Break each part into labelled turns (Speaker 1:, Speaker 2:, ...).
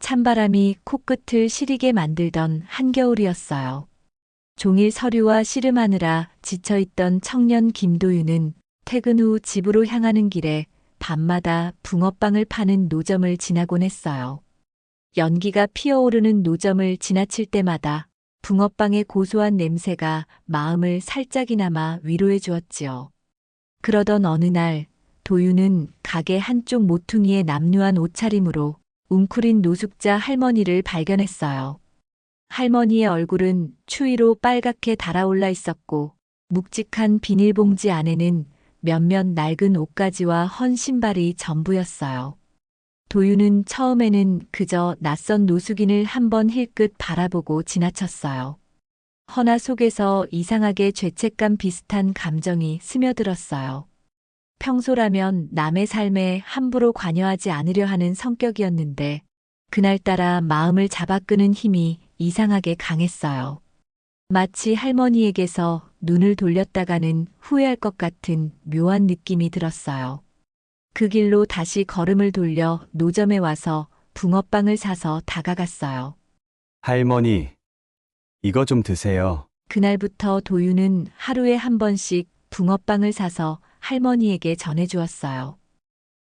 Speaker 1: 찬바람이 코끝을 시리게 만들던 한겨울이었어요. 종일 서류와 씨름하느라 지쳐있던 청년 김도윤은 퇴근 후 집으로 향하는 길에 밤마다 붕어빵을 파는 노점을 지나곤 했어요. 연기가 피어오르는 노점을 지나칠 때마다 붕어빵의 고소한 냄새가 마음을 살짝이나마 위로해 주었지요. 그러던 어느 날 도윤은 가게 한쪽 모퉁이에 남루한 옷차림으로 웅크린 노숙자 할머니를 발견했어요. 할머니의 얼굴은 추위로 빨갛게 달아올라 있었고 묵직한 비닐봉지 안에는 몇몇 낡은 옷가지와 헌 신발이 전부였어요. 도윤은 처음에는 그저 낯선 노숙인을 한번 힐끗 바라보고 지나쳤어요. 허나 속에서 이상하게 죄책감 비슷한 감정이 스며들었어요. 평소라면 남의 삶에 함부로 관여하지 않으려 하는 성격이었는데 그날따라 마음을 잡아끄는 힘이 이상하게 강했어요. 마치 할머니에게서 눈을 돌렸다가는 후회할 것 같은 묘한 느낌이 들었어요. 그 길로 다시 걸음을 돌려 노점에 와서 붕어빵을 사서 다가갔어요.
Speaker 2: 할머니, 이거 좀 드세요.
Speaker 1: 그날부터 도윤은 하루에 한 번씩 붕어빵을 사서 할머니에게 전해주었어요.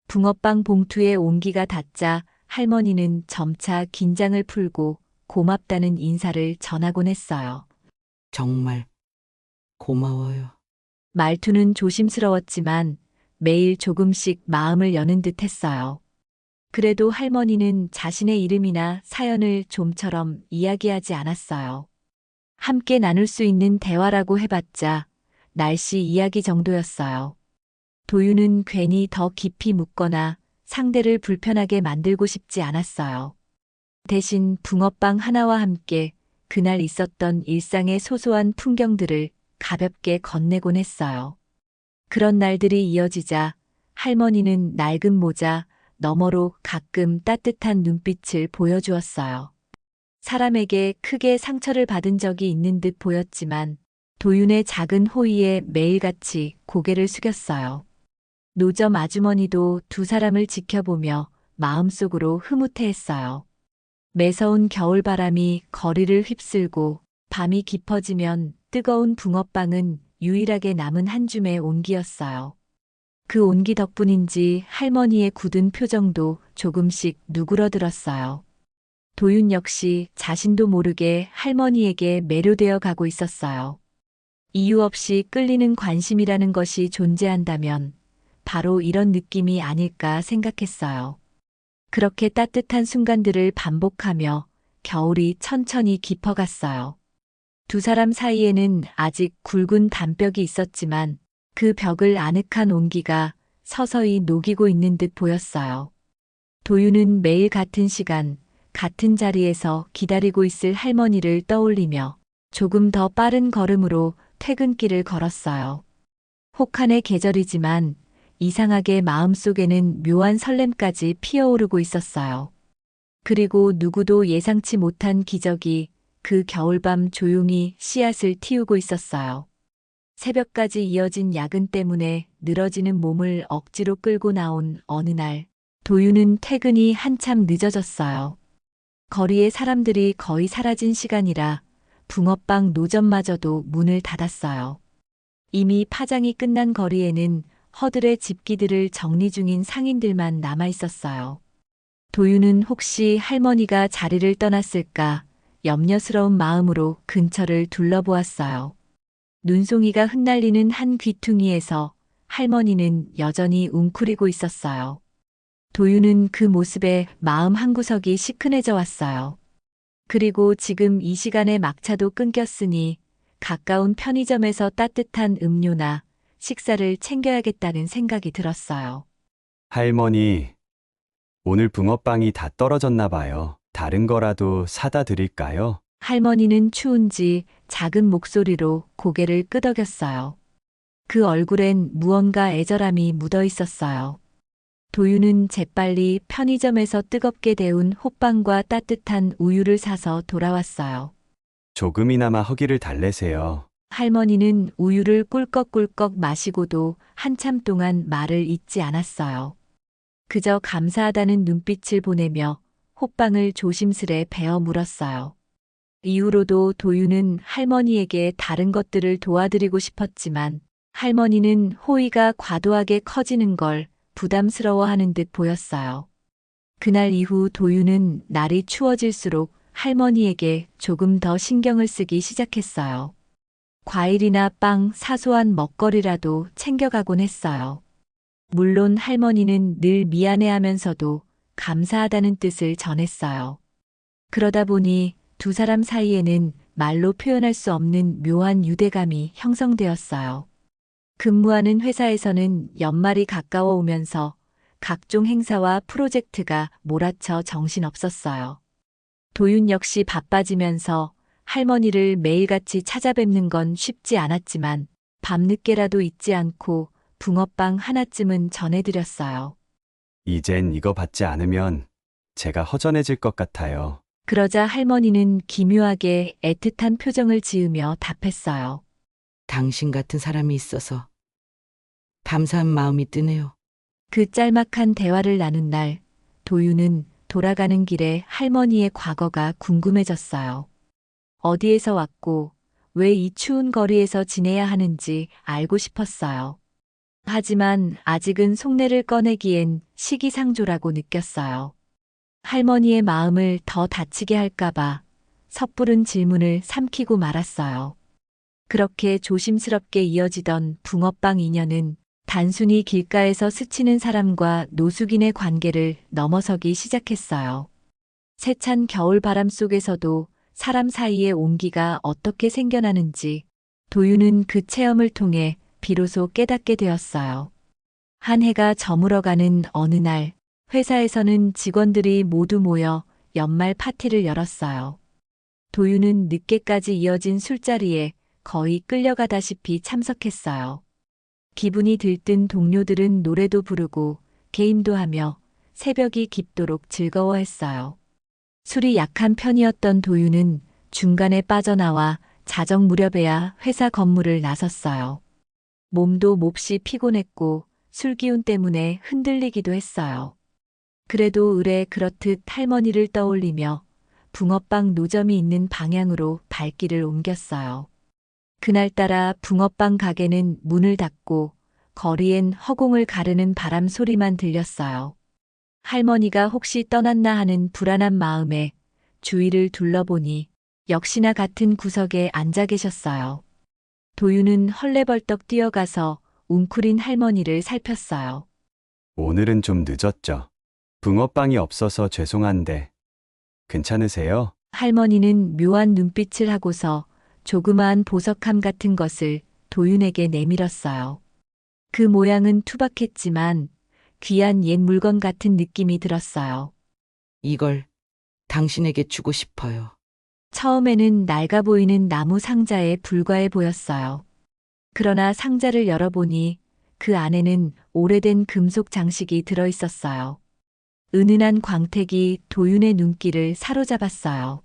Speaker 1: 붕어빵 봉투에 온기가 닿자 할머니는 점차 긴장을 풀고 고맙다는 인사를 전하곤 했어요.
Speaker 3: 정말 고마워요.
Speaker 1: 말투는 조심스러웠지만 매일 조금씩 마음을 여는 듯 했어요. 그래도 할머니는 자신의 이름이나 사연을 좀처럼 이야기하지 않았어요. 함께 나눌 수 있는 대화라고 해봤자 날씨 이야기 정도였어요. 도윤은 괜히 더 깊이 묻거나 상대를 불편하게 만들고 싶지 않았어요. 대신 붕어빵 하나와 함께 그날 있었던 일상의 소소한 풍경들을 가볍게 건네곤 했어요. 그런 날들이 이어지자 할머니는 낡은 모자 너머로 가끔 따뜻한 눈빛을 보여주었어요. 사람에게 크게 상처를 받은 적이 있는 듯 보였지만 도윤의 작은 호의에 매일같이 고개를 숙였어요. 노점 아주머니도 두 사람을 지켜보며 마음속으로 흐뭇해했어요. 매서운 겨울바람이 거리를 휩쓸고 밤이 깊어지면 뜨거운 붕어빵은 유일하게 남은 한 줌의 온기였어요. 그 온기 덕분인지 할머니의 굳은 표정도 조금씩 누그러들었어요. 도윤 역시 자신도 모르게 할머니에게 매료되어 가고 있었어요. 이유 없이 끌리는 관심이라는 것이 존재한다면 바로 이런 느낌이 아닐까 생각했어요. 그렇게 따뜻한 순간들을 반복하며 겨울이 천천히 깊어갔어요. 두 사람 사이에는 아직 굵은 담벽이 있었지만 그 벽을 아늑한 온기가 서서히 녹이고 있는 듯 보였어요. 도윤은 매일 같은 시간, 같은 자리에서 기다리고 있을 할머니를 떠올리며 조금 더 빠른 걸음으로 퇴근길을 걸었어요. 혹한의 계절이지만 이상하게 마음속에는 묘한 설렘까지 피어오르고 있었어요. 그리고 누구도 예상치 못한 기적이 그 겨울밤 조용히 씨앗을 틔우고 있었어요. 새벽까지 이어진 야근 때문에 늘어지는 몸을 억지로 끌고 나온 어느 날, 도윤은 퇴근이 한참 늦어졌어요. 거리에 사람들이 거의 사라진 시간이라 붕어빵 노점마저도 문을 닫았어요. 이미 파장이 끝난 거리에는 허들의 집기들을 정리 중인 상인들만 남아 있었어요. 도윤은 혹시 할머니가 자리를 떠났을까 염려스러운 마음으로 근처를 둘러보았어요. 눈송이가 흩날리는 한 귀퉁이에서 할머니는 여전히 웅크리고 있었어요. 도윤은 그 모습에 마음 한구석이 시큰해져 왔어요. 그리고 지금 이 시간에 막차도 끊겼으니 가까운 편의점에서 따뜻한 음료나 식사를 챙겨야겠다는 생각이 들었어요.
Speaker 2: 할머니, 오늘 붕어빵이 다 떨어졌나 봐요. 다른 거라도 사다 드릴까요?
Speaker 1: 할머니는 추운지 작은 목소리로 고개를 끄덕였어요. 그 얼굴엔 무언가 애절함이 묻어 있었어요. 도윤은 재빨리 편의점에서 뜨겁게 데운 호빵과 따뜻한 우유를 사서 돌아왔어요.
Speaker 2: 조금이나마 허기를 달래세요.
Speaker 1: 할머니는 우유를 꿀꺽꿀꺽 마시고도 한참 동안 말을 잇지 않았어요. 그저 감사하다는 눈빛을 보내며 호빵을 조심스레 베어 물었어요. 이후로도 도윤은 할머니에게 다른 것들을 도와드리고 싶었지만 할머니는 호의가 과도하게 커지는 걸 부담스러워하는 듯 보였어요. 그날 이후 도윤은 날이 추워질수록 할머니에게 조금 더 신경을 쓰기 시작했어요. 과일이나 빵, 사소한 먹거리라도 챙겨가곤 했어요. 물론 할머니는 늘 미안해하면서도 감사하다는 뜻을 전했어요. 그러다 보니 두 사람 사이에는 말로 표현할 수 없는 묘한 유대감이 형성되었어요. 근무하는 회사에서는 연말이 가까워 오면서 각종 행사와 프로젝트가 몰아쳐 정신없었어요. 도윤 역시 바빠지면서 할머니를 매일같이 찾아뵙는 건 쉽지 않았지만 밤늦게라도 잊지 않고 붕어빵 하나쯤은 전해드렸어요.
Speaker 2: 이젠 이거 받지 않으면 제가 허전해질 것 같아요.
Speaker 1: 그러자 할머니는 기묘하게 애틋한 표정을 지으며 답했어요.
Speaker 3: 당신 같은 사람이 있어서 감사한 마음이 뜨네요.
Speaker 1: 그 짤막한 대화를 나눈 날, 도윤은 돌아가는 길에 할머니의 과거가 궁금해졌어요. 어디에서 왔고, 왜 이 추운 거리에서 지내야 하는지 알고 싶었어요. 하지만 아직은 속내를 꺼내기엔 시기상조라고 느꼈어요. 할머니의 마음을 더 다치게 할까봐 섣부른 질문을 삼키고 말았어요. 그렇게 조심스럽게 이어지던 붕어빵 인연은 단순히 길가에서 스치는 사람과 노숙인의 관계를 넘어서기 시작했어요. 세찬 겨울 바람 속에서도 사람 사이의 온기가 어떻게 생겨나는지 도윤은 그 체험을 통해 비로소 깨닫게 되었어요. 한 해가 저물어가는 어느 날, 회사에서는 직원들이 모두 모여 연말 파티를 열었어요. 도윤은 늦게까지 이어진 술자리에 거의 끌려가다시피 참석했어요. 기분이 들뜬 동료들은 노래도 부르고 게임도 하며 새벽이 깊도록 즐거워했어요. 술이 약한 편이었던 도윤은 중간에 빠져나와 자정 무렵에야 회사 건물을 나섰어요. 몸도 몹시 피곤했고 술기운 때문에 흔들리기도 했어요. 그래도 의례 그렇듯 할머니를 떠올리며 붕어빵 노점이 있는 방향으로 발길을 옮겼어요. 그날따라 붕어빵 가게는 문을 닫고 거리엔 허공을 가르는 바람 소리만 들렸어요. 할머니가 혹시 떠났나 하는 불안한 마음에 주위를 둘러보니 역시나 같은 구석에 앉아 계셨어요. 도윤은 헐레벌떡 뛰어가서 웅크린 할머니를 살폈어요.
Speaker 2: 오늘은 좀 늦었죠. 붕어빵이 없어서 죄송한데 괜찮으세요?
Speaker 1: 할머니는 묘한 눈빛을 하고서 조그마한 보석함 같은 것을 도윤에게 내밀었어요. 그 모양은 투박했지만 귀한 옛 물건 같은 느낌이 들었어요.
Speaker 3: 이걸 당신에게 주고 싶어요.
Speaker 1: 처음에는 낡아 보이는 나무 상자에 불과해 보였어요. 그러나 상자를 열어보니 그 안에는 오래된 금속 장식이 들어 있었어요. 은은한 광택이 도윤의 눈길을 사로잡았어요.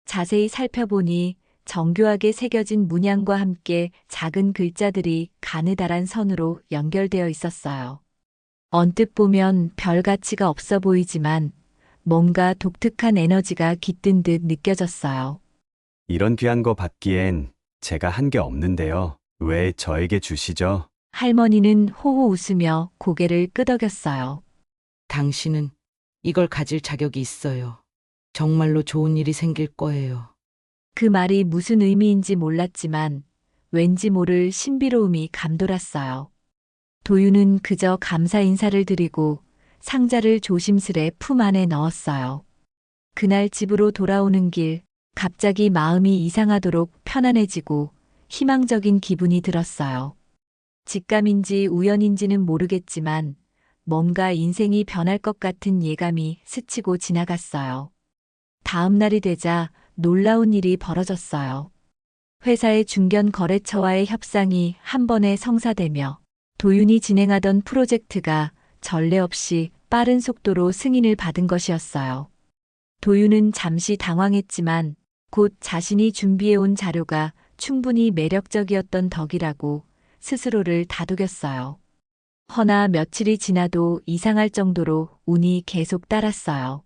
Speaker 1: 자세히 살펴보니 정교하게 새겨진 문양과 함께 작은 글자들이 가느다란 선으로 연결되어 있었어요. 언뜻 보면 별 가치가 없어 보이지만 뭔가 독특한 에너지가 깃든 듯 느껴졌어요.
Speaker 2: 이런 귀한 거 받기엔 제가 한 게 없는데요. 왜 저에게 주시죠?
Speaker 1: 할머니는 호호 웃으며 고개를 끄덕였어요.
Speaker 3: 당신은 이걸 가질 자격이 있어요. 정말로 좋은 일이 생길 거예요.
Speaker 1: 그 말이 무슨 의미인지 몰랐지만 왠지 모를 신비로움이 감돌았어요. 도윤은 그저 감사 인사를 드리고 상자를 조심스레 품 안에 넣었어요. 그날 집으로 돌아오는 길, 갑자기 마음이 이상하도록 편안해지고 희망적인 기분이 들었어요. 직감인지 우연인지는 모르겠지만 뭔가 인생이 변할 것 같은 예감이 스치고 지나갔어요. 다음 날이 되자 놀라운 일이 벌어졌어요. 회사의 중견 거래처와의 협상이 한 번에 성사되며 도윤이 진행하던 프로젝트가 전례 없이 빠른 속도로 승인을 받은 것이었어요. 도윤은 잠시 당황했지만 곧 자신이 준비해온 자료가 충분히 매력적이었던 덕이라고 스스로를 다독였어요. 허나 며칠이 지나도 이상할 정도로 운이 계속 따랐어요.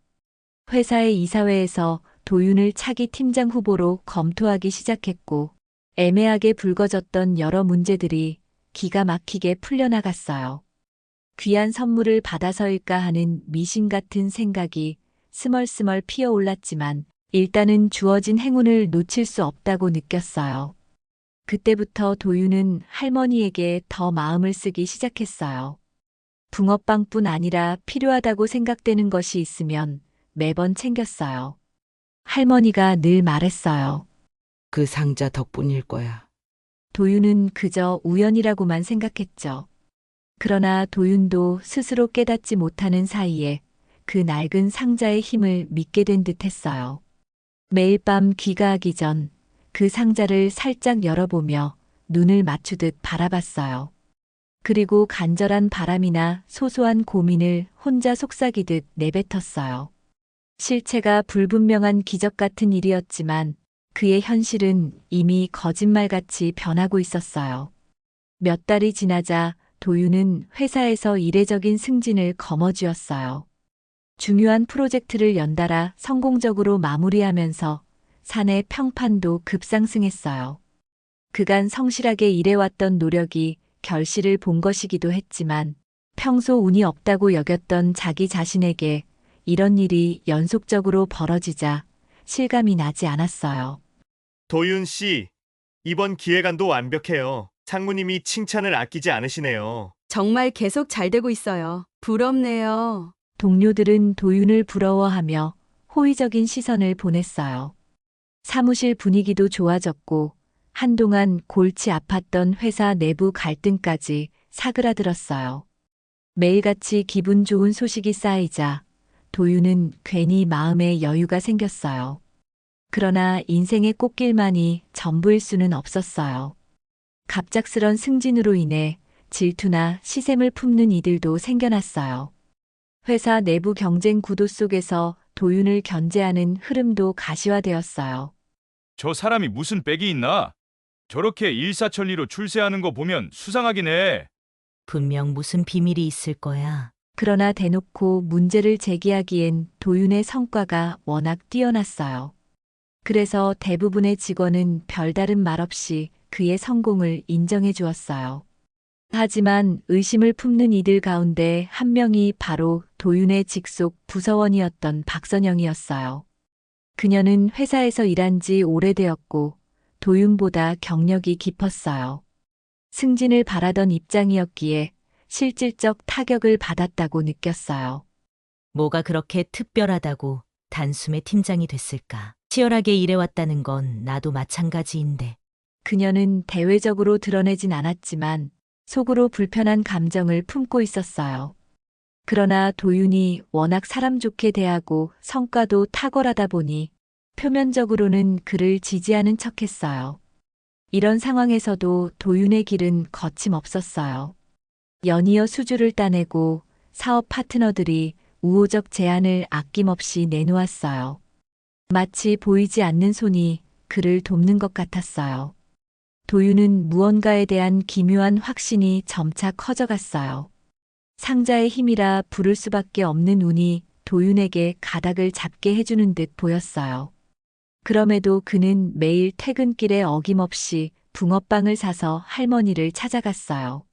Speaker 1: 회사의 이사회에서 도윤을 차기 팀장 후보로 검토하기 시작했고, 애매하게 불거졌던 여러 문제들이 기가 막히게 풀려나갔어요. 귀한 선물을 받아서일까 하는 미신 같은 생각이 스멀스멀 피어올랐지만 일단은 주어진 행운을 놓칠 수 없다고 느꼈어요. 그때부터 도윤은 할머니에게 더 마음을 쓰기 시작했어요. 붕어빵뿐 아니라 필요하다고 생각되는 것이 있으면 매번 챙겼어요. 할머니가 늘 말했어요.
Speaker 3: 그 상자 덕분일 거야.
Speaker 1: 도윤은 그저 우연이라고만 생각했죠. 그러나 도윤도 스스로 깨닫지 못하는 사이에 그 낡은 상자의 힘을 믿게 된 듯 했어요. 매일 밤 귀가하기 전 그 상자를 살짝 열어보며 눈을 맞추듯 바라봤어요. 그리고 간절한 바람이나 소소한 고민을 혼자 속삭이듯 내뱉었어요. 실체가 불분명한 기적 같은 일이었지만 그의 현실은 이미 거짓말같이 변하고 있었어요. 몇 달이 지나자 도윤은 회사에서 이례적인 승진을 거머쥐었어요. 중요한 프로젝트를 연달아 성공적으로 마무리하면서 사내 평판도 급상승했어요. 그간 성실하게 일해왔던 노력이 결실을 본 것이기도 했지만 평소 운이 없다고 여겼던 자기 자신에게 이런 일이 연속적으로 벌어지자 실감이 나지 않았어요.
Speaker 4: 도윤 씨, 이번 기획안도 완벽해요. 상무님이 칭찬을 아끼지 않으시네요.
Speaker 5: 정말 계속 잘 되고 있어요. 부럽네요.
Speaker 1: 동료들은 도윤을 부러워하며 호의적인 시선을 보냈어요. 사무실 분위기도 좋아졌고 한동안 골치 아팠던 회사 내부 갈등까지 사그라들었어요. 매일같이 기분 좋은 소식이 쌓이자 도윤은 괜히 마음에 여유가 생겼어요. 그러나 인생의 꽃길만이 전부일 수는 없었어요. 갑작스런 승진으로 인해 질투나 시샘을 품는 이들도 생겨났어요. 회사 내부 경쟁 구도 속에서 도윤을 견제하는 흐름도 가시화되었어요.
Speaker 6: 저 사람이 무슨 빽이 있나? 저렇게 일사천리로 출세하는 거 보면 수상하긴 해.
Speaker 7: 분명 무슨 비밀이 있을 거야.
Speaker 1: 그러나 대놓고 문제를 제기하기엔 도윤의 성과가 워낙 뛰어났어요. 그래서 대부분의 직원은 별다른 말 없이 그의 성공을 인정해 주었어요. 하지만 의심을 품는 이들 가운데 한 명이 바로 도윤의 직속 부서원이었던 박선영이었어요. 그녀는 회사에서 일한 지 오래되었고 도윤보다 경력이 깊었어요. 승진을 바라던 입장이었기에 실질적 타격을 받았다고 느꼈어요.
Speaker 7: 뭐가 그렇게 특별하다고 단숨에 팀장이 됐을까? 치열하게 일해왔다는 건 나도 마찬가지인데.
Speaker 1: 그녀는 대외적으로 드러내진 않았지만 속으로 불편한 감정을 품고 있었어요. 그러나 도윤이 워낙 사람 좋게 대하고 성과도 탁월하다 보니 표면적으로는 그를 지지하는 척했어요. 이런 상황에서도 도윤의 길은 거침없었어요. 연이어 수주를 따내고 사업 파트너들이 우호적 제안을 아낌없이 내놓았어요. 마치 보이지 않는 손이 그를 돕는 것 같았어요. 도윤은 무언가에 대한 기묘한 확신이 점차 커져갔어요. 상자의 힘이라 부를 수밖에 없는 운이 도윤에게 가닥을 잡게 해주는 듯 보였어요. 그럼에도 그는 매일 퇴근길에 어김없이 붕어빵을 사서 할머니를 찾아갔어요.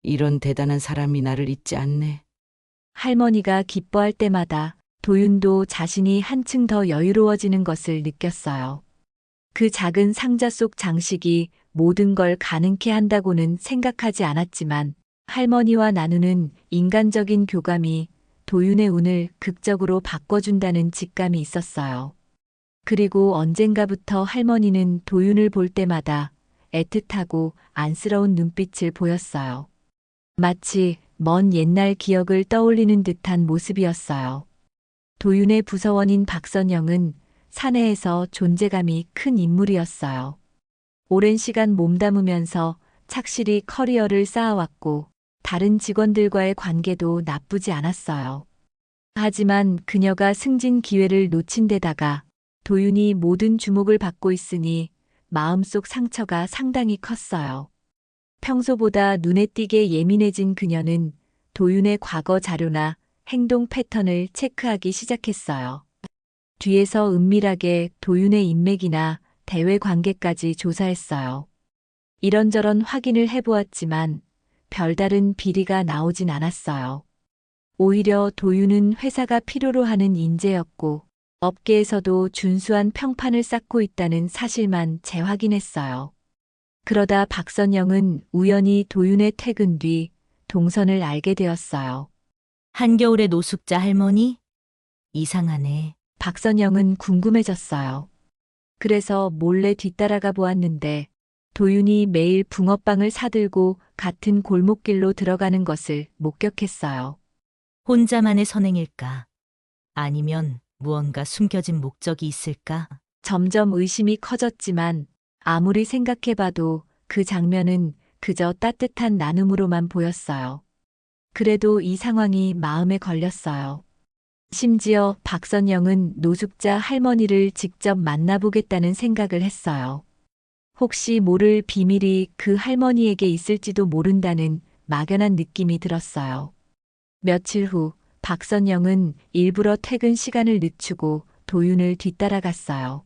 Speaker 3: 이런 대단한 사람이 나를 잊지 않네.
Speaker 1: 할머니가 기뻐할 때마다 도윤도 자신이 한층 더 여유로워지는 것을 느꼈어요. 그 작은 상자 속 장식이 모든 걸 가능케 한다고는 생각하지 않았지만 할머니와 나누는 인간적인 교감이 도윤의 운을 극적으로 바꿔준다는 직감이 있었어요. 그리고 언젠가부터 할머니는 도윤을 볼 때마다 애틋하고 안쓰러운 눈빛을 보였어요. 마치 먼 옛날 기억을 떠올리는 듯한 모습이었어요. 도윤의 부서원인 박선영은 사내에서 존재감이 큰 인물이었어요. 오랜 시간 몸담으면서 착실히 커리어를 쌓아왔고 다른 직원들과의 관계도 나쁘지 않았어요. 하지만 그녀가 승진 기회를 놓친 데다가 도윤이 모든 주목을 받고 있으니 마음속 상처가 상당히 컸어요. 평소보다 눈에 띄게 예민해진 그녀는 도윤의 과거 자료나 행동 패턴을 체크하기 시작했어요. 뒤에서 은밀하게 도윤의 인맥이나 대외 관계까지 조사했어요. 이런저런 확인을 해보았지만 별다른 비리가 나오진 않았어요. 오히려 도윤은 회사가 필요로 하는 인재였고 업계에서도 준수한 평판을 쌓고 있다는 사실만 재확인했어요. 그러다 박선영은 우연히 도윤의 퇴근 뒤 동선을 알게 되었어요.
Speaker 7: 한겨울의 노숙자 할머니? 이상하네.
Speaker 1: 박선영은 궁금해졌어요. 그래서 몰래 뒤따라가 보았는데 도윤이 매일 붕어빵을 사들고 같은 골목길로 들어가는 것을 목격했어요.
Speaker 7: 혼자만의 선행일까? 아니면 무언가 숨겨진 목적이 있을까?
Speaker 1: 점점 의심이 커졌지만 아무리 생각해봐도 그 장면은 그저 따뜻한 나눔으로만 보였어요. 그래도 이 상황이 마음에 걸렸어요. 심지어 박선영은 노숙자 할머니를 직접 만나보겠다는 생각을 했어요. 혹시 모를 비밀이 그 할머니에게 있을지도 모른다는 막연한 느낌이 들었어요. 며칠 후 박선영은 일부러 퇴근 시간을 늦추고 도윤을 뒤따라갔어요.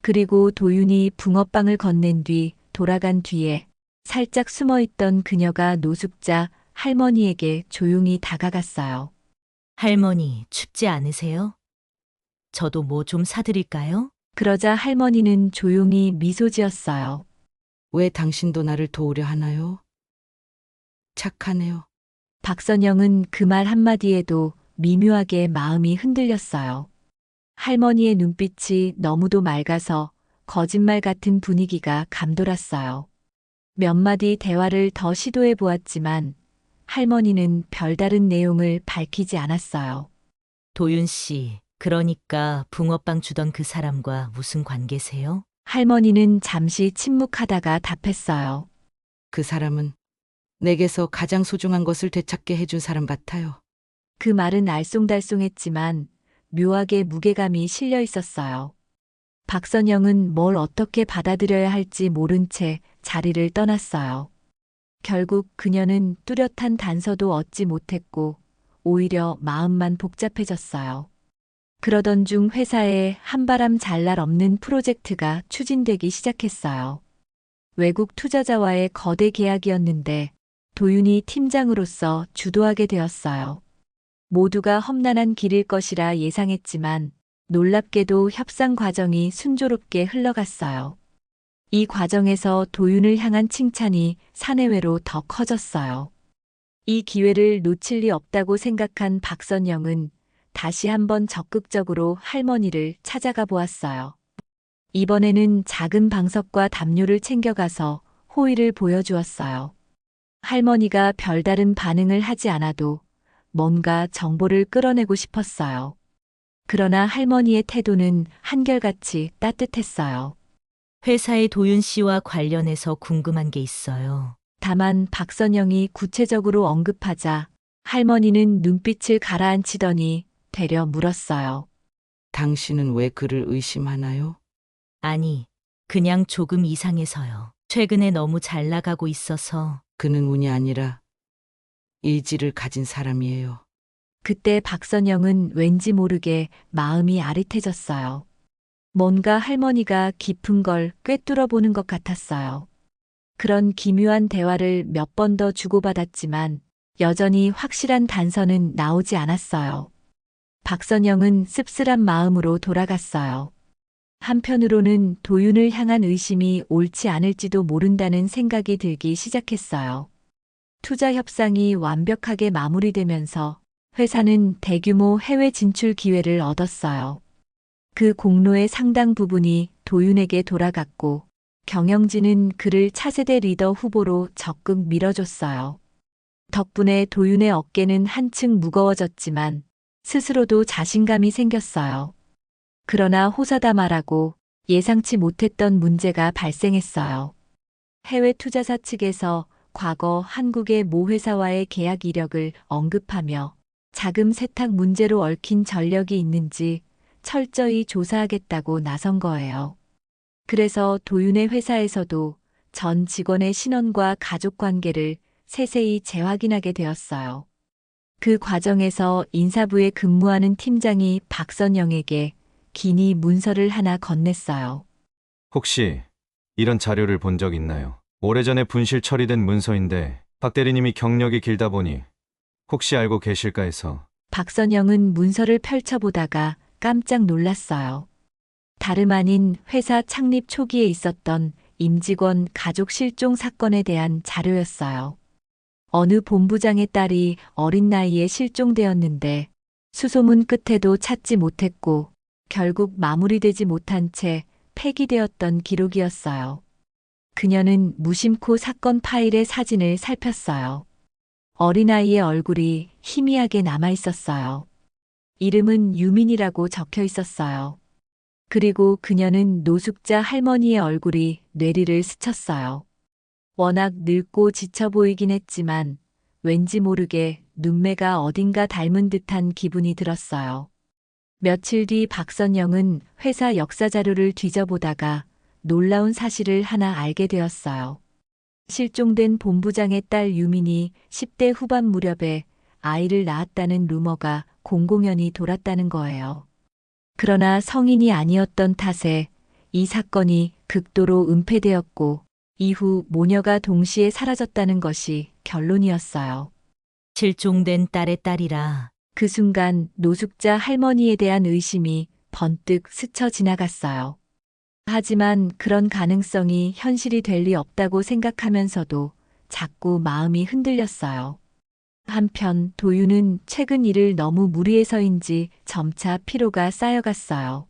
Speaker 1: 그리고 도윤이 붕어빵을 건넨 뒤 돌아간 뒤에 살짝 숨어있던 그녀가 노숙자 할머니에게 조용히 다가갔어요.
Speaker 7: 할머니, 춥지 않으세요? 저도 뭐 좀 사드릴까요?
Speaker 1: 그러자 할머니는 조용히 미소 지었어요.
Speaker 3: 왜 당신도 나를 도우려 하나요? 착하네요.
Speaker 1: 박선영은 그 말 한마디에도 미묘하게 마음이 흔들렸어요. 할머니의 눈빛이 너무도 맑아서 거짓말 같은 분위기가 감돌았어요. 몇 마디 대화를 더 시도해 보았지만 할머니는 별다른 내용을 밝히지 않았어요.
Speaker 7: 도윤 씨, 그러니까 붕어빵 주던 그 사람과 무슨 관계세요?
Speaker 1: 할머니는 잠시 침묵하다가 답했어요.
Speaker 3: 그 사람은 내게서 가장 소중한 것을 되찾게 해준 사람 같아요.
Speaker 1: 그 말은 알쏭달쏭했지만 묘하게 무게감이 실려 있었어요. 박선영은 뭘 어떻게 받아들여야 할지 모른 채 자리를 떠났어요. 결국 그녀는 뚜렷한 단서도 얻지 못했고 오히려 마음만 복잡해졌어요. 그러던 중 회사에 한바람 잘 날 없는 프로젝트가 추진되기 시작했어요. 외국 투자자와의 거대 계약이었는데 도윤이 팀장으로서 주도하게 되었어요. 모두가 험난한 길일 것이라 예상했지만 놀랍게도 협상 과정이 순조롭게 흘러갔어요. 이 과정에서 도윤을 향한 칭찬이 사내외로 더 커졌어요. 이 기회를 놓칠 리 없다고 생각한 박선영은 다시 한번 적극적으로 할머니를 찾아가 보았어요. 이번에는 작은 방석과 담요를 챙겨가서 호의를 보여주었어요. 할머니가 별다른 반응을 하지 않아도 뭔가 정보를 끌어내고 싶었어요. 그러나 할머니의 태도는 한결같이 따뜻했어요.
Speaker 7: 회사의 도윤 씨와 관련해서 궁금한 게 있어요.
Speaker 1: 다만 박선영이 구체적으로 언급하자 할머니는 눈빛을 가라앉히더니 되려 물었어요.
Speaker 3: 당신은 왜 그를 의심하나요?
Speaker 7: 아니, 그냥 조금 이상해서요. 최근에 너무 잘 나가고 있어서.
Speaker 3: 그는 운이 아니라 의지를 가진 사람이에요.
Speaker 1: 그때 박선영은 왠지 모르게 마음이 아릿해졌어요. 뭔가 할머니가 깊은 걸 꿰뚫어 보는 것 같았어요. 그런 기묘한 대화를 몇 번 더 주고받았지만 여전히 확실한 단서는 나오지 않았어요. 박선영은 씁쓸한 마음으로 돌아갔어요. 한편으로는 도윤을 향한 의심이 옳지 않을지도 모른다는 생각이 들기 시작했어요. 투자 협상이 완벽하게 마무리되면서 회사는 대규모 해외 진출 기회를 얻었어요. 그 공로의 상당 부분이 도윤에게 돌아갔고 경영진은 그를 차세대 리더 후보로 적극 밀어줬어요. 덕분에 도윤의 어깨는 한층 무거워졌지만 스스로도 자신감이 생겼어요. 그러나 호사다마라고 예상치 못했던 문제가 발생했어요. 해외 투자사 측에서 과거 한국의 모 회사와의 계약 이력을 언급하며 자금 세탁 문제로 얽힌 전력이 있는지 철저히 조사하겠다고 나선 거예요. 그래서 도윤의 회사에서도 전 직원의 신원과 가족 관계를 세세히 재확인하게 되었어요. 그 과정에서 인사부에 근무하는 팀장이 박선영에게 기니 문서를 하나 건넸어요.
Speaker 8: 혹시 이런 자료를 본 적 있나요? 오래전에 분실 처리된 문서인데 박 대리님이 경력이 길다 보니 혹시 알고 계실까 해서.
Speaker 1: 박선영은 문서를 펼쳐보다가 깜짝 놀랐어요. 다름 아닌 회사 창립 초기에 있었던 임직원 가족 실종 사건에 대한 자료였어요. 어느 본부장의 딸이 어린 나이에 실종되었는데 수소문 끝에도 찾지 못했고 결국 마무리되지 못한 채 폐기되었던 기록이었어요. 그녀는 무심코 사건 파일의 사진을 살폈어요. 어린아이의 얼굴이 희미하게 남아 있었어요. 이름은 유민이라고 적혀 있었어요. 그리고 그녀는 노숙자 할머니의 얼굴이 뇌리를 스쳤어요. 워낙 늙고 지쳐 보이긴 했지만 왠지 모르게 눈매가 어딘가 닮은 듯한 기분이 들었어요. 며칠 뒤 박선영은 회사 역사 자료를 뒤져보다가 놀라운 사실을 하나 알게 되었어요. 실종된 본부장의 딸 유민이 10대 후반 무렵에 아이를 낳았다는 루머가 공공연히 돌았다는 거예요. 그러나 성인이 아니었던 탓에 이 사건이 극도로 은폐되었고 이후 모녀가 동시에 사라졌다는 것이 결론이었어요.
Speaker 7: 실종된 딸의 딸이라
Speaker 1: 그 순간 노숙자 할머니에 대한 의심이 번뜩 스쳐 지나갔어요. 하지만 그런 가능성이 현실이 될 리 없다고 생각하면서도 자꾸 마음이 흔들렸어요. 한편 도윤은 최근 일을 너무 무리해서인지 점차 피로가 쌓여갔어요.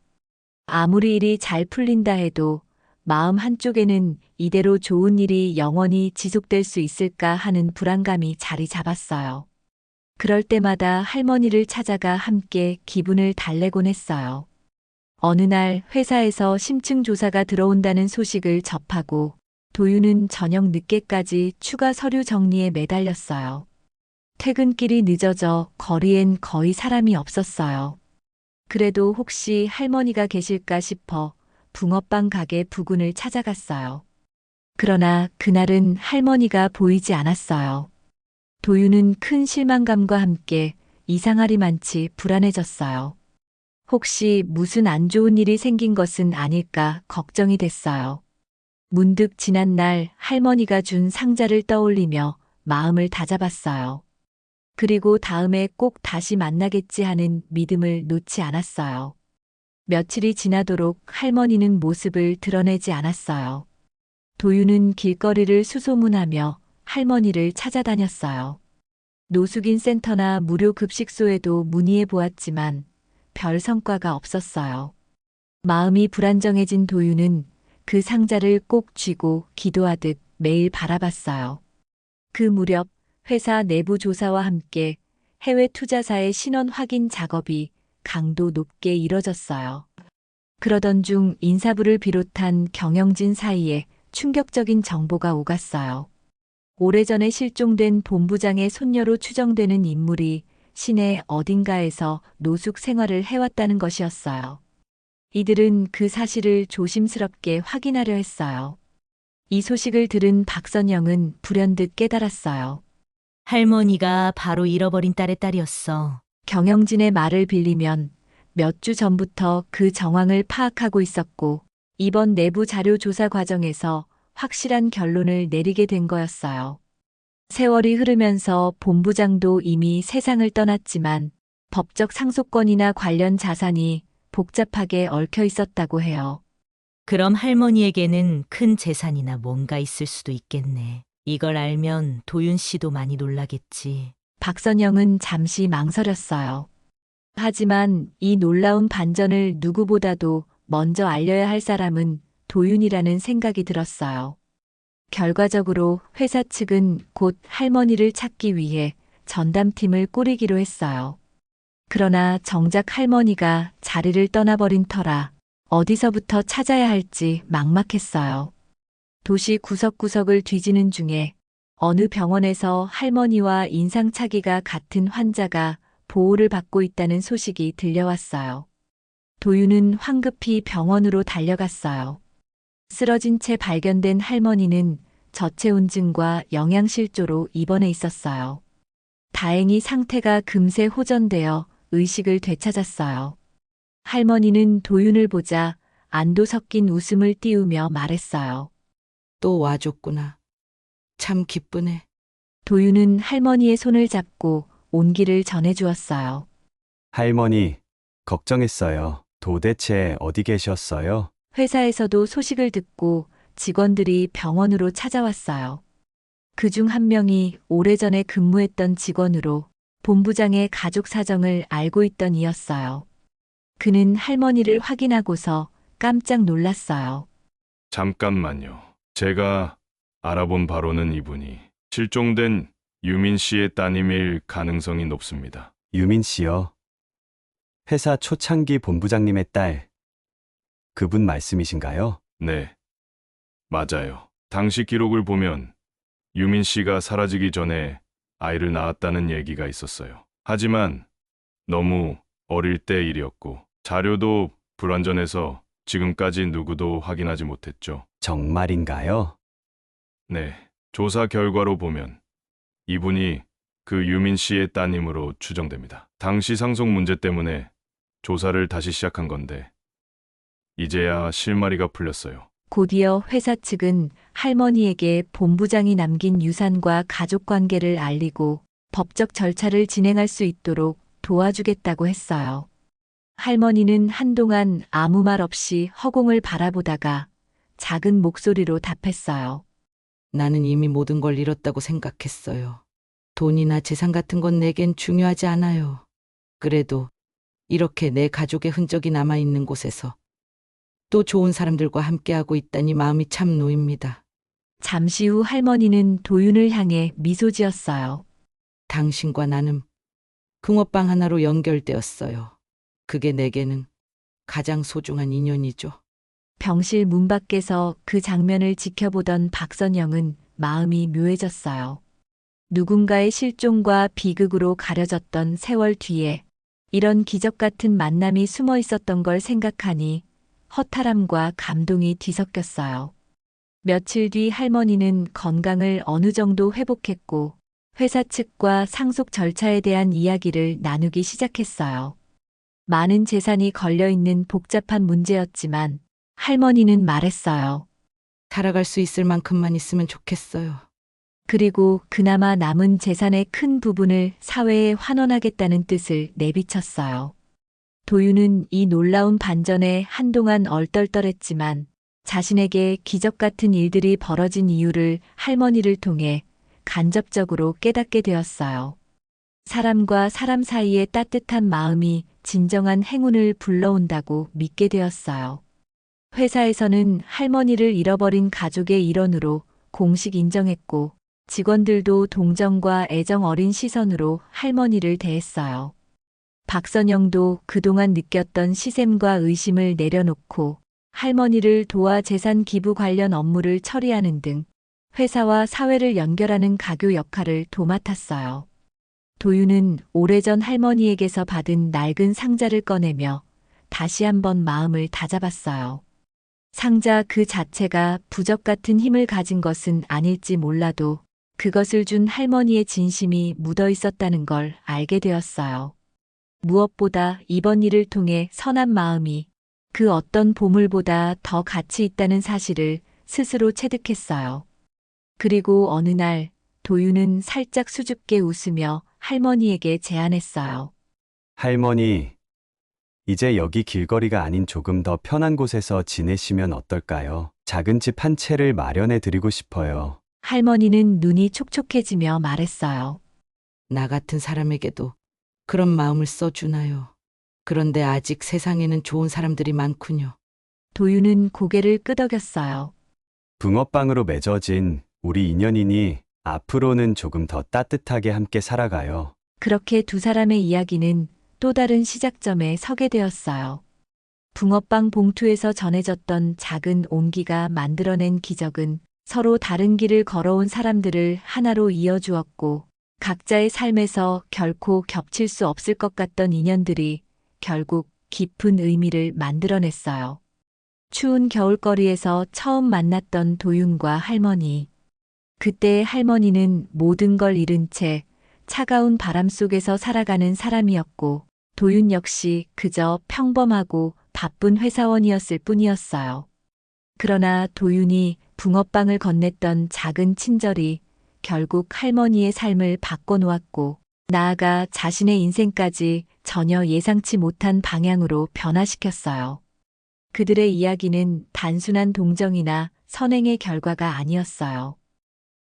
Speaker 1: 아무리 일이 잘 풀린다 해도 마음 한쪽에는 이대로 좋은 일이 영원히 지속될 수 있을까 하는 불안감이 자리 잡았어요. 그럴 때마다 할머니를 찾아가 함께 기분을 달래곤 했어요. 어느 날 회사에서 심층 조사가 들어온다는 소식을 접하고 도윤은 저녁 늦게까지 추가 서류 정리에 매달렸어요. 퇴근길이 늦어져 거리엔 거의 사람이 없었어요. 그래도 혹시 할머니가 계실까 싶어 붕어빵 가게 부근을 찾아갔어요. 그러나 그날은 할머니가 보이지 않았어요. 도윤은 큰 실망감과 함께 이상하리만치 불안해졌어요. 혹시 무슨 안 좋은 일이 생긴 것은 아닐까 걱정이 됐어요. 문득 지난날 할머니가 준 상자를 떠올리며 마음을 다잡았어요. 그리고 다음에 꼭 다시 만나겠지 하는 믿음을 놓지 않았어요. 며칠이 지나도록 할머니는 모습을 드러내지 않았어요. 도윤은 길거리를 수소문하며 할머니를 찾아다녔어요. 노숙인 센터나 무료 급식소에도 문의해 보았지만 별 성과가 없었어요. 마음이 불안정해진 도윤은 그 상자를 꼭 쥐고 기도하듯 매일 바라봤어요. 그 무렵 회사 내부 조사와 함께 해외 투자사의 신원 확인 작업이 강도 높게 이뤄졌어요. 그러던 중 인사부를 비롯한 경영진 사이에 충격적인 정보가 오갔어요. 오래전에 실종된 본부장의 손녀로 추정되는 인물이 시내 어딘가에서 노숙 생활을 해왔다는 것이었어요. 이들은 그 사실을 조심스럽게 확인하려 했어요. 이 소식을 들은 박선영은 불현듯 깨달았어요.
Speaker 7: 할머니가 바로 잃어버린 딸의 딸이었어.
Speaker 1: 경영진의 말을 빌리면 몇 주 전부터 그 정황을 파악하고 있었고 이번 내부 자료 조사 과정에서 확실한 결론을 내리게 된 거였어요. 세월이 흐르면서 본부장도 이미 세상을 떠났지만 법적 상속권이나 관련 자산이 복잡하게 얽혀 있었다고 해요.
Speaker 7: 그럼 할머니에게는 큰 재산이나 뭔가 있을 수도 있겠네. 이걸 알면 도윤 씨도 많이 놀라겠지.
Speaker 1: 박선영은 잠시 망설였어요. 하지만 이 놀라운 반전을 누구보다도 먼저 알려야 할 사람은 도윤이라는 생각이 들었어요. 결과적으로 회사 측은 곧 할머니를 찾기 위해 전담팀을 꾸리기로 했어요. 그러나 정작 할머니가 자리를 떠나버린 터라 어디서부터 찾아야 할지 막막했어요. 도시 구석구석을 뒤지는 중에 어느 병원에서 할머니와 인상착의가 같은 환자가 보호를 받고 있다는 소식이 들려왔어요. 도윤은 황급히 병원으로 달려갔어요. 쓰러진 채 발견된 할머니는 저체온증과 영양실조로 입원해 있었어요. 다행히 상태가 금세 호전되어 의식을 되찾았어요. 할머니는 도윤을 보자 안도 섞인 웃음을 띄우며 말했어요.
Speaker 3: 또 와줬구나. 참 기쁘네.
Speaker 1: 도윤은 할머니의 손을 잡고 온기를 전해주었어요.
Speaker 2: 할머니, 걱정했어요. 도대체 어디 계셨어요?
Speaker 1: 회사에서도 소식을 듣고 직원들이 병원으로 찾아왔어요. 그중 한 명이 오래전에 근무했던 직원으로 본부장의 가족 사정을 알고 있던 이였어요. 그는 할머니를 확인하고서 깜짝 놀랐어요.
Speaker 6: 잠깐만요. 제가 알아본 바로는 이분이 실종된 유민 씨의 따님일 가능성이 높습니다.
Speaker 2: 유민 씨요. 회사 초창기 본부장님의 딸. 그분 말씀이신가요?
Speaker 6: 네, 맞아요. 당시 기록을 보면 유민 씨가 사라지기 전에 아이를 낳았다는 얘기가 있었어요. 하지만 너무 어릴 때 일이었고 자료도 불완전해서 지금까지 누구도 확인하지 못했죠.
Speaker 2: 정말인가요?
Speaker 6: 네, 조사 결과로 보면 이분이 그 유민 씨의 따님으로 추정됩니다. 당시 상속 문제 때문에 조사를 다시 시작한 건데 이제야 실마리가 풀렸어요.
Speaker 1: 곧이어 회사 측은 할머니에게 본부장이 남긴 유산과 가족 관계를 알리고 법적 절차를 진행할 수 있도록 도와주겠다고 했어요. 할머니는 한동안 아무 말 없이 허공을 바라보다가 작은 목소리로 답했어요.
Speaker 3: 나는 이미 모든 걸 잃었다고 생각했어요. 돈이나 재산 같은 건 내겐 중요하지 않아요. 그래도 이렇게 내 가족의 흔적이 남아있는 곳에서 또 좋은 사람들과 함께하고 있다니 마음이 참 놓입니다.
Speaker 1: 잠시 후 할머니는 도윤을 향해 미소 지었어요.
Speaker 3: 당신과 나는 붕어빵 하나로 연결되었어요. 그게 내게는 가장 소중한 인연이죠.
Speaker 1: 병실 문 밖에서 그 장면을 지켜보던 박선영은 마음이 묘해졌어요. 누군가의 실종과 비극으로 가려졌던 세월 뒤에 이런 기적 같은 만남이 숨어 있었던 걸 생각하니 허탈함과 감동이 뒤섞였어요. 며칠 뒤 할머니는 건강을 어느 정도 회복했고 회사 측과 상속 절차에 대한 이야기를 나누기 시작했어요. 많은 재산이 걸려있는 복잡한 문제였지만 할머니는 말했어요.
Speaker 3: 살아갈 수 있을 만큼만 있으면 좋겠어요.
Speaker 1: 그리고 그나마 남은 재산의 큰 부분을 사회에 환원하겠다는 뜻을 내비쳤어요. 도윤은 이 놀라운 반전에 한동안 얼떨떨했지만 자신에게 기적 같은 일들이 벌어진 이유를 할머니를 통해 간접적으로 깨닫게 되었어요. 사람과 사람 사이의 따뜻한 마음이 진정한 행운을 불러온다고 믿게 되었어요. 회사에서는 할머니를 잃어버린 가족의 일원으로 공식 인정했고 직원들도 동정과 애정 어린 시선으로 할머니를 대했어요. 박선영도 그동안 느꼈던 시샘과 의심을 내려놓고 할머니를 도와 재산 기부 관련 업무를 처리하는 등 회사와 사회를 연결하는 가교 역할을 도맡았어요. 도윤은 오래전 할머니에게서 받은 낡은 상자를 꺼내며 다시 한번 마음을 다잡았어요. 상자 그 자체가 부적 같은 힘을 가진 것은 아닐지 몰라도 그것을 준 할머니의 진심이 묻어 있었다는 걸 알게 되었어요. 무엇보다 이번 일을 통해 선한 마음이 그 어떤 보물보다 더 가치 있다는 사실을 스스로 체득했어요. 그리고 어느 날 도윤은 살짝 수줍게 웃으며 할머니에게 제안했어요.
Speaker 2: 할머니, 이제 여기 길거리가 아닌 조금 더 편한 곳에서 지내시면 어떨까요? 작은 집 한 채를 마련해 드리고 싶어요.
Speaker 1: 할머니는 눈이 촉촉해지며 말했어요.
Speaker 3: 나 같은 사람에게도 그런 마음을 써주나요? 그런데 아직 세상에는 좋은 사람들이 많군요.
Speaker 1: 도윤은 고개를 끄덕였어요.
Speaker 2: 붕어빵으로 맺어진 우리 인연이니 앞으로는 조금 더 따뜻하게 함께 살아가요.
Speaker 1: 그렇게 두 사람의 이야기는 또 다른 시작점에 서게 되었어요. 붕어빵 봉투에서 전해졌던 작은 온기가 만들어낸 기적은 서로 다른 길을 걸어온 사람들을 하나로 이어주었고 각자의 삶에서 결코 겹칠 수 없을 것 같던 인연들이 결국 깊은 의미를 만들어냈어요. 추운 겨울거리에서 처음 만났던 도윤과 할머니. 그때 할머니는 모든 걸 잃은 채 차가운 바람 속에서 살아가는 사람이었고 도윤 역시 그저 평범하고 바쁜 회사원이었을 뿐이었어요. 그러나 도윤이 붕어빵을 건넸던 작은 친절이 결국 할머니의 삶을 바꿔놓았고, 나아가 자신의 인생까지 전혀 예상치 못한 방향으로 변화시켰어요. 그들의 이야기는 단순한 동정이나 선행의 결과가 아니었어요.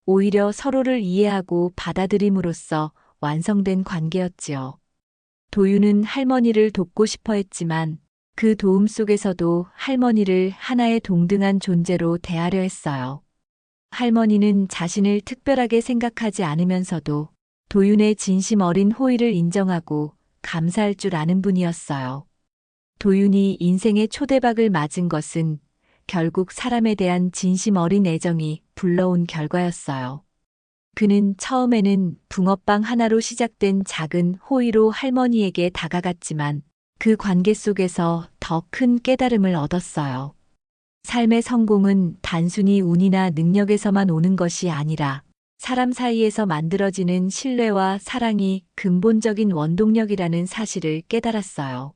Speaker 1: 오히려 서로를 이해하고 받아들임으로써 완성된 관계였지요. 도윤은 할머니를 돕고 싶어 했지만 그 도움 속에서도 할머니를 하나의 동등한 존재로 대하려 했어요. 할머니는 자신을 특별하게 생각하지 않으면서도 도윤의 진심 어린 호의를 인정하고 감사할 줄 아는 분이었어요. 도윤이 인생의 초대박을 맞은 것은 결국 사람에 대한 진심 어린 애정이 불러온 결과였어요. 그는 처음에는 붕어빵 하나로 시작된 작은 호의로 할머니에게 다가갔지만 그 관계 속에서 더 큰 깨달음을 얻었어요. 삶의 성공은 단순히 운이나 능력에서만 오는 것이 아니라 사람 사이에서 만들어지는 신뢰와 사랑이 근본적인 원동력이라는 사실을 깨달았어요.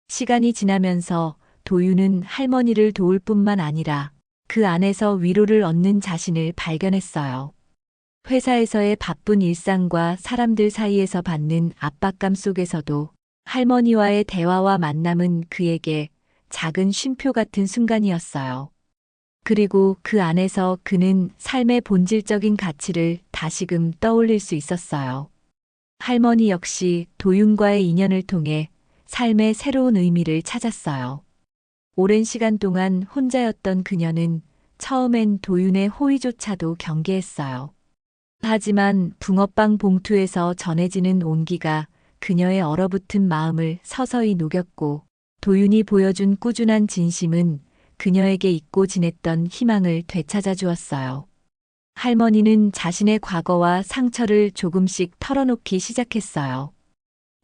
Speaker 1: 시간이 지나면서 도윤은 할머니를 도울 뿐만 아니라 그 안에서 위로를 얻는 자신을 발견했어요. 회사에서의 바쁜 일상과 사람들 사이에서 받는 압박감 속에서도 할머니와의 대화와 만남은 그에게 작은 쉼표 같은 순간이었어요. 그리고 그 안에서 그는 삶의 본질적인 가치를 다시금 떠올릴 수 있었어요. 할머니 역시 도윤과의 인연을 통해 삶의 새로운 의미를 찾았어요. 오랜 시간 동안 혼자였던 그녀는 처음엔 도윤의 호의조차도 경계했어요. 하지만 붕어빵 봉투에서 전해지는 온기가 그녀의 얼어붙은 마음을 서서히 녹였고, 도윤이 보여준 꾸준한 진심은 그녀에게 잊고 지냈던 희망을 되찾아 주었어요. 할머니는 자신의 과거와 상처를 조금씩 털어놓기 시작했어요.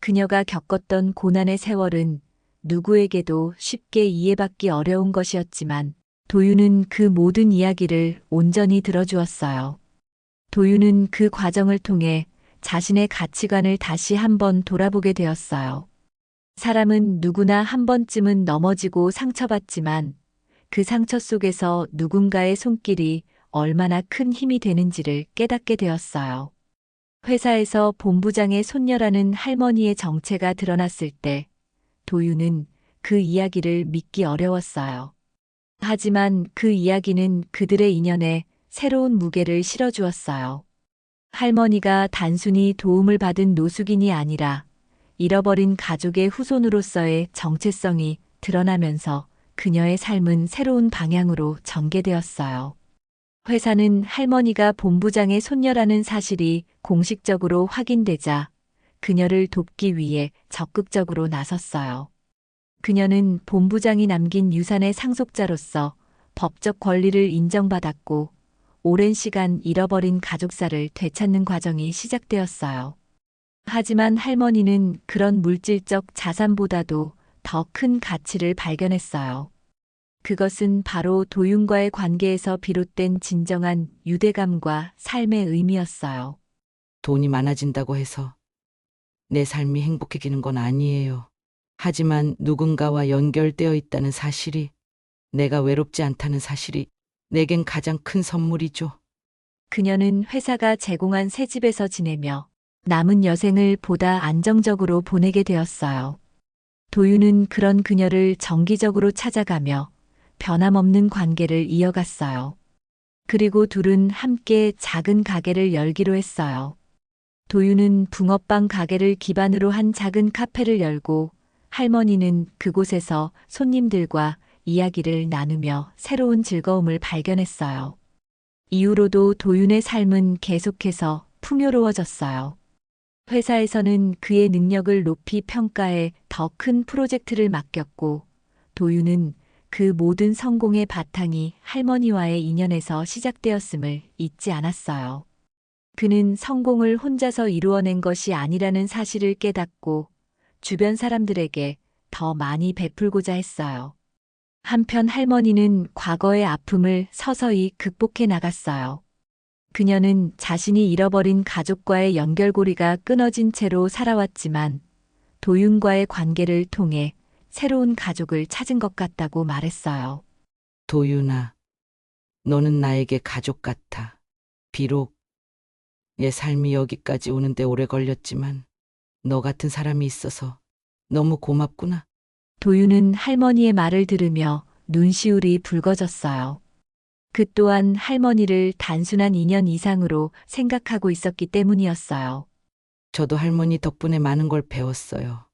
Speaker 1: 그녀가 겪었던 고난의 세월은 누구에게도 쉽게 이해받기 어려운 것이었지만 도윤은 그 모든 이야기를 온전히 들어주었어요. 도윤은 그 과정을 통해 자신의 가치관을 다시 한번 돌아보게 되었어요. 사람은 누구나 한 번쯤은 넘어지고 상처받지만 그 상처 속에서 누군가의 손길이 얼마나 큰 힘이 되는지를 깨닫게 되었어요. 회사에서 본부장의 손녀라는 할머니의 정체가 드러났을 때 도윤은 그 이야기를 믿기 어려웠어요. 하지만 그 이야기는 그들의 인연에 새로운 무게를 실어주었어요. 할머니가 단순히 도움을 받은 노숙인이 아니라 잃어버린 가족의 후손으로서의 정체성이 드러나면서 그녀의 삶은 새로운 방향으로 전개되었어요. 회사는 할머니가 본부장의 손녀라는 사실이 공식적으로 확인되자 그녀를 돕기 위해 적극적으로 나섰어요. 그녀는 본부장이 남긴 유산의 상속자로서 법적 권리를 인정받았고, 오랜 시간 잃어버린 가족사를 되찾는 과정이 시작되었어요. 하지만 할머니는 그런 물질적 자산보다도 더 큰 가치를 발견했어요. 그것은 바로 도윤과의 관계에서 비롯된 진정한 유대감과 삶의 의미였어요.
Speaker 3: 돈이 많아진다고 해서 내 삶이 행복해지는 건 아니에요. 하지만 누군가와 연결되어 있다는 사실이, 내가 외롭지 않다는 사실이 내겐 가장 큰 선물이죠.
Speaker 1: 그녀는 회사가 제공한 새 집에서 지내며 남은 여생을 보다 안정적으로 보내게 되었어요. 도윤은 그런 그녀를 정기적으로 찾아가며 변함없는 관계를 이어갔어요. 그리고 둘은 함께 작은 가게를 열기로 했어요. 도윤은 붕어빵 가게를 기반으로 한 작은 카페를 열고, 할머니는 그곳에서 손님들과 이야기를 나누며 새로운 즐거움을 발견했어요. 이후로도 도윤의 삶은 계속해서 풍요로워졌어요. 회사에서는 그의 능력을 높이 평가해 더 큰 프로젝트를 맡겼고, 도윤은 그 모든 성공의 바탕이 할머니와의 인연에서 시작되었음을 잊지 않았어요. 그는 성공을 혼자서 이루어낸 것이 아니라는 사실을 깨닫고 주변 사람들에게 더 많이 베풀고자 했어요. 한편 할머니는 과거의 아픔을 서서히 극복해 나갔어요. 그녀는 자신이 잃어버린 가족과의 연결고리가 끊어진 채로 살아왔지만 도윤과의 관계를 통해 새로운 가족을 찾은 것 같다고 말했어요.
Speaker 3: 도윤아, 너는 나에게 가족 같아. 비록 내 삶이 여기까지 오는데 오래 걸렸지만 너 같은 사람이 있어서 너무 고맙구나.
Speaker 1: 도윤은 할머니의 말을 들으며 눈시울이 붉어졌어요. 그 또한 할머니를 단순한 인연 이상으로 생각하고 있었기 때문이었어요.
Speaker 3: 저도 할머니 덕분에 많은 걸 배웠어요.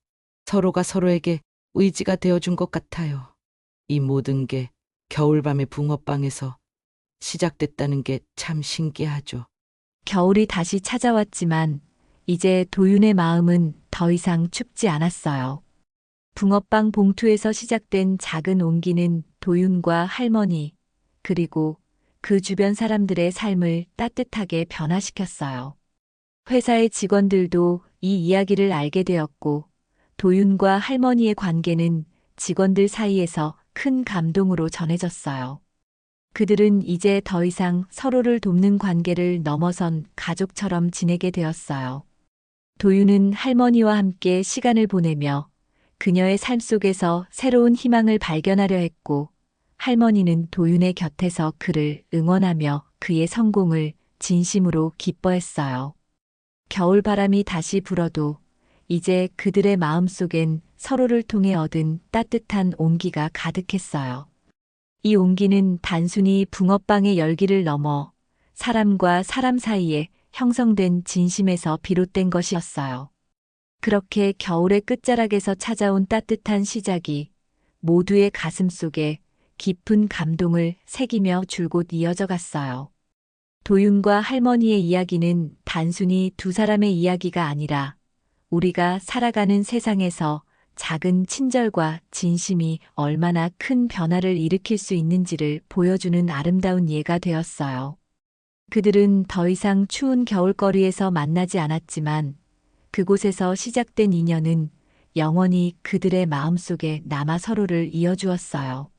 Speaker 3: 서로가 서로에게 의지가 되어준 것 같아요. 이 모든 게 겨울밤의 붕어빵에서 시작됐다는 게 참 신기하죠.
Speaker 1: 겨울이 다시 찾아왔지만 이제 도윤의 마음은 더 이상 춥지 않았어요. 붕어빵 봉투에서 시작된 작은 온기는 도윤과 할머니, 그리고 그 주변 사람들의 삶을 따뜻하게 변화시켰어요. 회사의 직원들도 이 이야기를 알게 되었고, 도윤과 할머니의 관계는 직원들 사이에서 큰 감동으로 전해졌어요. 그들은 이제 더 이상 서로를 돕는 관계를 넘어선 가족처럼 지내게 되었어요. 도윤은 할머니와 함께 시간을 보내며 그녀의 삶 속에서 새로운 희망을 발견하려 했고, 할머니는 도윤의 곁에서 그를 응원하며 그의 성공을 진심으로 기뻐했어요. 겨울바람이 다시 불어도 이제 그들의 마음속엔 서로를 통해 얻은 따뜻한 온기가 가득했어요. 이 온기는 단순히 붕어빵의 열기를 넘어 사람과 사람 사이에 형성된 진심에서 비롯된 것이었어요. 그렇게 겨울의 끝자락에서 찾아온 따뜻한 시작이 모두의 가슴 속에 깊은 감동을 새기며 줄곧 이어져 갔어요. 도윤과 할머니의 이야기는 단순히 두 사람의 이야기가 아니라 우리가 살아가는 세상에서 작은 친절과 진심이 얼마나 큰 변화를 일으킬 수 있는지를 보여주는 아름다운 예가 되었어요. 그들은 더 이상 추운 겨울거리에서 만나지 않았지만 그곳에서 시작된 인연은 영원히 그들의 마음속에 남아 서로를 이어주었어요.